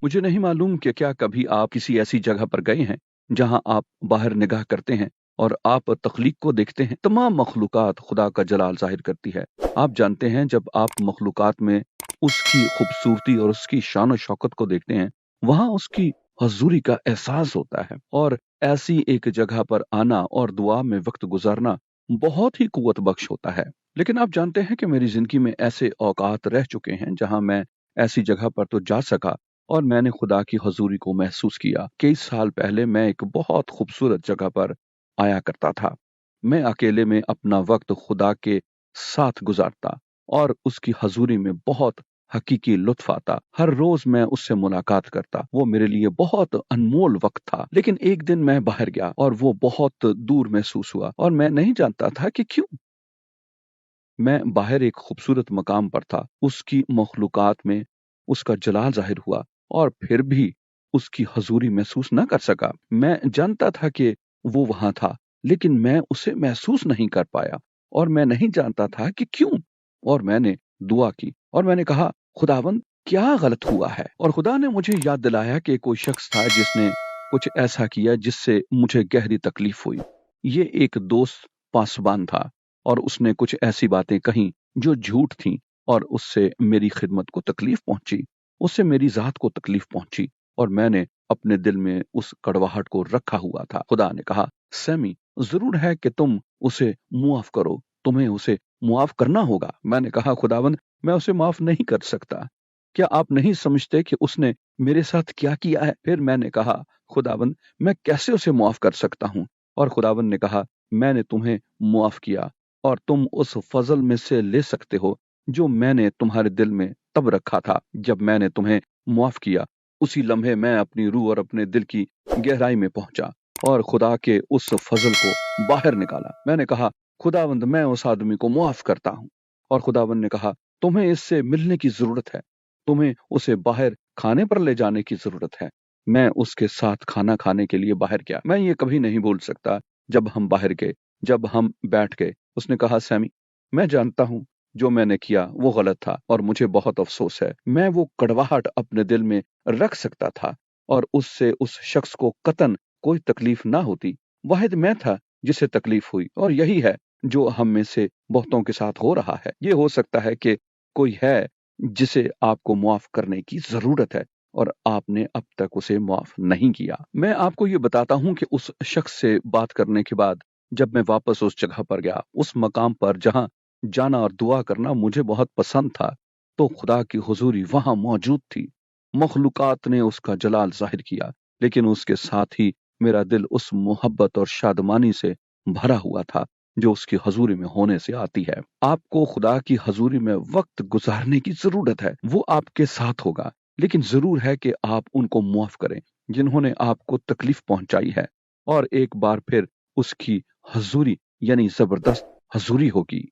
मुझे नहीं मालूम कि क्या कभी आप किसी ऐसी जगह पर गए हैं जहां आप बाहर निगाह करते हैं और आप तख्लीक को देखते हैं। तमाम मखलूकात खुदा का जलाल जाहिर करती है। आप जानते हैं जब आप मखलूकात में उसकी खूबसूरती और उसकी शान और शौकत को देखते हैं, वहां उसकी हजूरी का एहसास होता है। और ऐसी एक जगह पर आना और दुआ में वक्त गुजारना बहुत ही कुव्वत बख्श होता है। लेकिन आप जानते हैं कि मेरी जिंदगी में ऐसे औकात रह चुके हैं जहां मैं ऐसी जगह पर तो जा सका और मैंने खुदा की हजूरी को महसूस किया। कई साल पहले मैं एक बहुत खूबसूरत जगह पर आया करता था। मैं अकेले में अपना वक्त खुदा के साथ गुजारता और उसकी हजूरी में बहुत हकीकी लुत्फ आता। हर रोज मैं उससे मुलाकात करता। वो मेरे लिए बहुत अनमोल वक्त था। लेकिन एक दिन मैं बाहर गया और वो बहुत दूर महसूस हुआ और मैं नहीं जानता था कि क्यों। मैं बाहर एक खूबसूरत मकाम पर था, उसकी मखलूकात में उसका जलाल जाहिर हुआ और फिर भी उसकी हजूरी महसूस न कर सका। मैं जानता था कि वो वहां था, लेकिन मैं उसे महसूस नहीं कर पाया और मैं नहीं जानता था कि क्यों। और मैंने दुआ की और मैंने कहा, खुदावंद क्या गलत हुआ है? और खुदा ने मुझे याद दिलाया कि कोई शख्स था जिसने कुछ ऐसा किया जिससे मुझे गहरी तकलीफ हुई। ये एक दोस्त पासबान था और उसने कुछ ऐसी बातें कहीं जो झूठ थीं और उससे मेरी खिदमत को तकलीफ पहुंची, उससे मेरी जात को तकलीफ पहुंची और मैंने अपने दिल में उस कड़वाहट को रखा हुआ था। खुदा ने कहा, सैमी, जरूर है कि तुम उसे मुआफ करो, तुम्हें उसे मुआफ करना होगा। मैंने कहा, खुदावंद मैं उसे माफ नहीं कर सकता। क्या आप नहीं समझते कि उसने मेरे साथ क्या किया है? फिर मैंने कहा, खुदावंद मैं कैसे उसे मुआफ कर सकता हूँ? और खुदावंद ने कहा, मैंने तुम्हें मुआफ किया और तुम उस फजल में से ले सकते हो जो मैंने तुम्हारे दिल में तब रखा था जब मैंने तुम्हें मुआफ किया। उसी लम्हे मैं अपनी रूह और अपने दिल की गहराई में पहुंचा और खुदा के उस फजल को बाहर निकाला। मैंने कहा, खुदावंद मैं उस आदमी को मुआफ करता हूं। और खुदावंद ने कहा, तुम्हें इससे मिलने की जरूरत है, तुम्हें उसे बाहर खाने पर ले जाने की जरूरत है। मैं उसके साथ खाना खाने के लिए बाहर गया। मैं ये कभी नहीं भूल सकता। जब हम बाहर गए, जब हम बैठ गए, उसने कहा, सैमी, मैं जानता हूं जो मैंने किया वो गलत था और मुझे बहुत अफसोस है। मैं वो कड़वाहट अपने दिल में रख सकता था और उससे उस शख्स को कतन कोई तकलीफ ना होती। वाहिद मैं था जिसे तकलीफ हुई और यही है जो हम में से बहुतों के साथ हो रहा है। ये हो सकता है कि कोई है जिसे आपको मुआफ करने की जरूरत है और आपने अब तक उसे मुआफ नहीं किया। मैं आपको ये बताता हूं कि उस शख्स से बात करने के बाद जब मैं वापस उस जगह पर गया, उस मकाम पर जहां जाना और दुआ करना मुझे बहुत पसंद था, तो खुदा की हुजूरी वहां मौजूद थी। मखलूकात ने उसका जलाल जाहिर किया, लेकिन उसके साथ ही मेरा दिल उस मोहब्बत और शादमानी से भरा हुआ था जो उसकी हजूरी में होने से आती है। आपको खुदा की हजूरी में वक्त गुजारने की जरूरत है। वो आपके साथ होगा, लेकिन जरूर है कि आप उनको मुआफ करें जिन्होंने आपको तकलीफ पहुंचाई है और एक बार फिर उसकी हजूरी यानी जबरदस्त हजूरी होगी।